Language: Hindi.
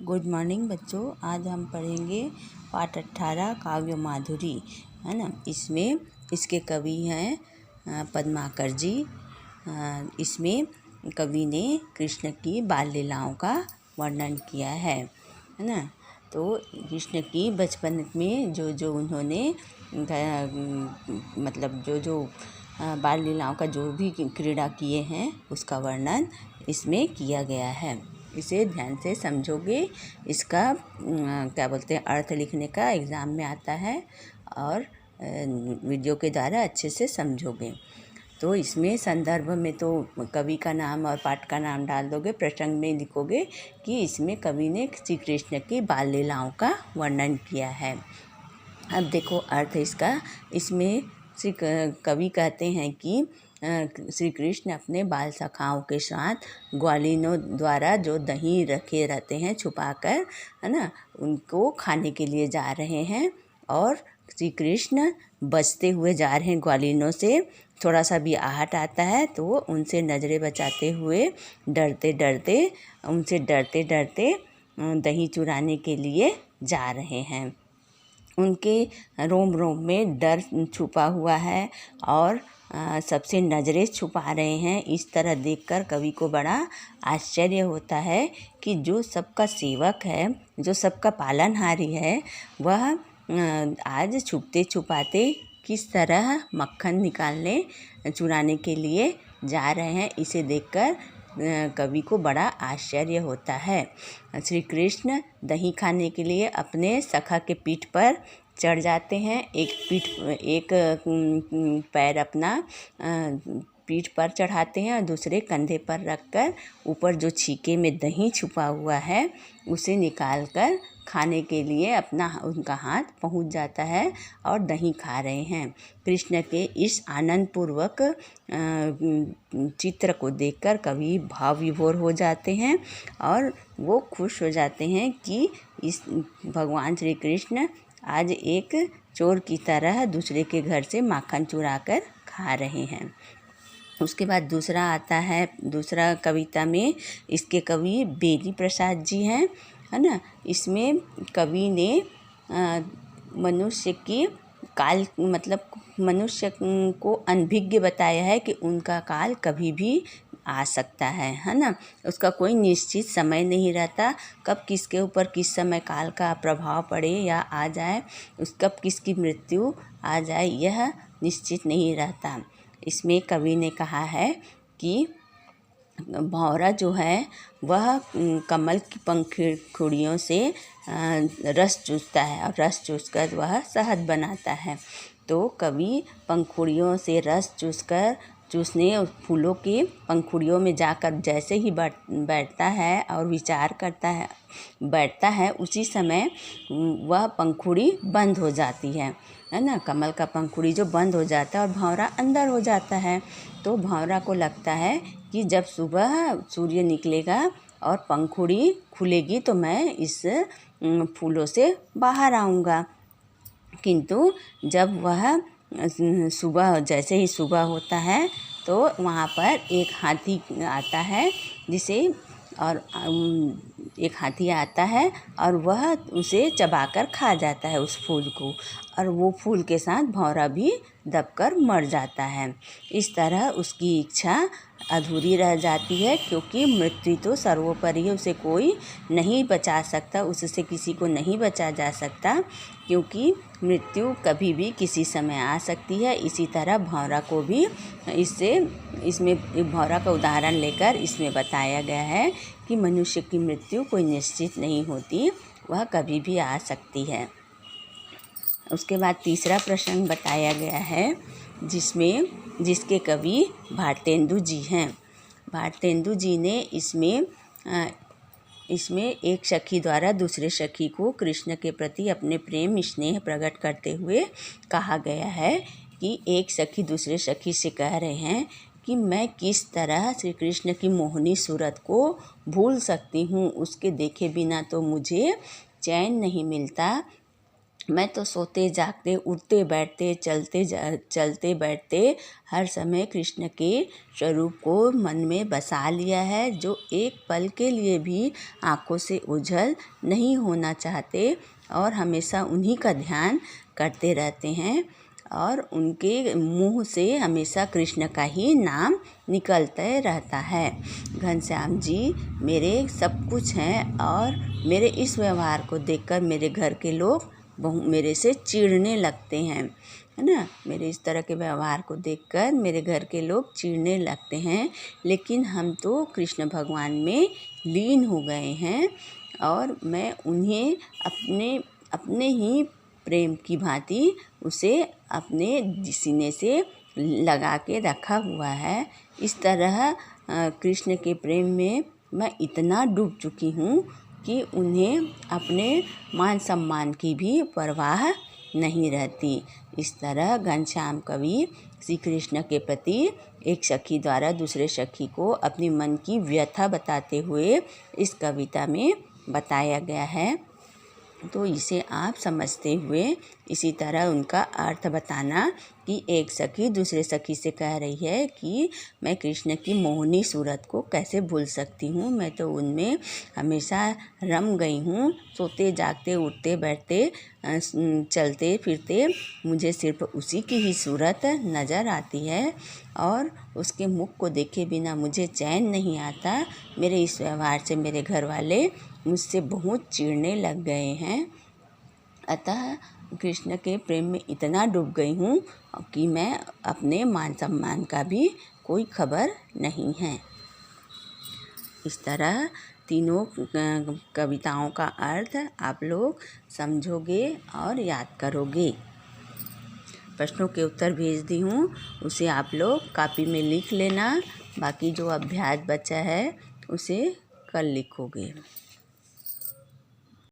गुड मॉर्निंग बच्चों। आज हम पढ़ेंगे पाठ 18 काव्य माधुरी, है ना। इसमें इसके कवि हैं पद्माकर जी। इसमें कवि ने कृष्ण की बाल लीलाओं का वर्णन किया है ना। तो कृष्ण की बचपन में जो जो उन्होंने मतलब जो बाल लीलाओं का जो भी क्रीड़ा किए हैं उसका वर्णन इसमें किया गया है। इसे ध्यान से समझोगे, इसका क्या बोलते हैं अर्थ लिखने का एग्ज़ाम में आता है और वीडियो के द्वारा अच्छे से समझोगे। तो इसमें संदर्भ में तो कवि का नाम और पाठ का नाम डाल दोगे, प्रसंग में लिखोगे कि इसमें कवि ने श्री कृष्ण की बाल लीलाओं का वर्णन किया है। अब देखो अर्थ इसका। इसमें श्री कवि कहते हैं कि श्री कृष्ण अपने बाल सखाओं के साथ ग्वालिनों द्वारा जो दही रखे रहते हैं छुपाकर, है ना, उनको खाने के लिए जा रहे हैं और श्री कृष्ण बचते हुए जा रहे हैं ग्वालिनों से। थोड़ा सा भी आहट आता है तो उनसे नज़रें बचाते हुए डरते डरते दही चुराने के लिए जा रहे हैं। उनके रोम रोम में डर छुपा हुआ है और सबसे नज़रें छुपा रहे हैं। इस तरह देखकर कवि को बड़ा आश्चर्य होता है कि जो सबका सेवक है, जो सबका पालनहारी है, वह आज छुपते छुपाते किस तरह मक्खन निकालने चुराने के लिए जा रहे हैं। इसे देखकर कवि को बड़ा आश्चर्य होता है। श्री कृष्ण दही खाने के लिए अपने सखा के पीठ पर चढ़ जाते हैं। एक पैर अपना पीठ पर चढ़ाते हैं और दूसरे कंधे पर रखकर ऊपर जो छीके में दही छुपा हुआ है उसे निकालकर खाने के लिए उनका हाथ पहुंच जाता है और दही खा रहे हैं। कृष्ण के इस आनंदपूर्वक चित्र को देखकर कवि भाव विभोर हो जाते हैं और वो खुश हो जाते हैं कि इस भगवान श्री कृष्ण आज एक चोर की तरह दूसरे के घर से माखन चुरा कर खा रहे हैं। उसके बाद दूसरा आता है, दूसरा कविता में इसके कवि बेली प्रसाद जी हैं, है ना। इसमें कवि ने मनुष्य की काल मतलब मनुष्य को अनभिज्ञ बताया है कि उनका काल कभी भी आ सकता है ना। उसका कोई निश्चित समय नहीं रहता, कब किसके ऊपर किस समय काल का प्रभाव पड़े या आ जाए, कब किसकी मृत्यु आ जाए यह निश्चित नहीं रहता। इसमें कवि ने कहा है कि भौरा जो है वह कमल की पंखुड़ियों से रस चूसता है और रस चूसकर वह शहद बनाता है। तो कवि पंखुड़ियों से रस चूसने फूलों की पंखुड़ियों में जाकर जैसे ही बैठता है और विचार करता है बैठता है, उसी समय वह पंखुड़ी बंद हो जाती है ना। कमल का पंखुड़ी जो बंद हो जाता है और भंवरा अंदर हो जाता है। तो भंवरा को लगता है कि जब सुबह सूर्य निकलेगा और पंखुड़ी खुलेगी तो मैं इस फूलों से बाहर आऊँगा। किंतु जब वह जैसे ही सुबह होता है तो वहाँ पर एक हाथी आता है और वह उसे चबाकर खा जाता है उस फूल को, और वो फूल के साथ भंवरा भी दबकर मर जाता है। इस तरह उसकी इच्छा अधूरी रह जाती है, क्योंकि मृत्यु तो सर्वोपरि है, उसे कोई नहीं बचा सकता, उससे किसी को नहीं बचा जा सकता, क्योंकि मृत्यु कभी भी किसी समय आ सकती है। इसी तरह भंवरा को भी इसमें भंवरा का उदाहरण लेकर इसमें बताया गया है कि मनुष्य की मृत्यु कोई निश्चित नहीं होती, वह कभी भी आ सकती है। उसके बाद तीसरा प्रसंग बताया गया है जिसके कवि भारतेंदु जी हैं। भारतेंदु जी ने इसमें एक सखी द्वारा दूसरे सखी को कृष्ण के प्रति अपने प्रेम स्नेह प्रकट करते हुए कहा गया है कि एक सखी दूसरे सखी से कह रहे हैं कि मैं किस तरह श्री कृष्ण की मोहनी सूरत को भूल सकती हूँ, उसके देखे बिना तो मुझे चैन नहीं मिलता। मैं तो सोते जागते उठते बैठते चलते बैठते हर समय कृष्ण के स्वरूप को मन में बसा लिया है, जो एक पल के लिए भी आँखों से ओझल नहीं होना चाहते और हमेशा उन्हीं का ध्यान करते रहते हैं और उनके मुँह से हमेशा कृष्ण का ही नाम निकलते रहता है। घनश्याम जी मेरे सब कुछ हैं और मेरे इस व्यवहार को देखकर मेरे घर के लोग मेरे से चिढ़ने लगते हैं, है ना। मेरे इस तरह के व्यवहार को देखकर मेरे घर के लोग चिढ़ने लगते हैं, लेकिन हम तो कृष्ण भगवान में लीन हो गए हैं और मैं उन्हें अपने ही प्रेम की भांति उसे अपने सीने से लगा के रखा हुआ है। इस तरह कृष्ण के प्रेम में मैं इतना डूब चुकी हूँ कि उन्हें अपने मान सम्मान की भी परवाह नहीं रहती। इस तरह घनश्याम कवि श्री कृष्ण के प्रति एक सखी द्वारा दूसरे सखी को अपनी मन की व्यथा बताते हुए इस कविता में बताया गया है। तो इसे आप समझते हुए इसी तरह उनका अर्थ बताना कि एक सखी दूसरे सखी से कह रही है कि मैं कृष्ण की मोहनी सूरत को कैसे भूल सकती हूँ, मैं तो उनमें हमेशा रम गई हूँ। सोते जागते उठते बैठते चलते फिरते मुझे सिर्फ उसी की ही सूरत नज़र आती है और उसके मुख को देखे बिना मुझे चैन नहीं आता। मेरे इस व्यवहार से मेरे घर वाले मुझसे बहुत चिढ़ने लग गए हैं। अतः कृष्ण के प्रेम में इतना डूब गई हूँ कि मैं अपने मान सम्मान का भी कोई खबर नहीं है। इस तरह तीनों कविताओं का अर्थ आप लोग समझोगे और याद करोगे। प्रश्नों के उत्तर भेज दी हूँ, उसे आप लोग कॉपी में लिख लेना। बाकी जो अभ्यास बचा है उसे कल लिखोगे।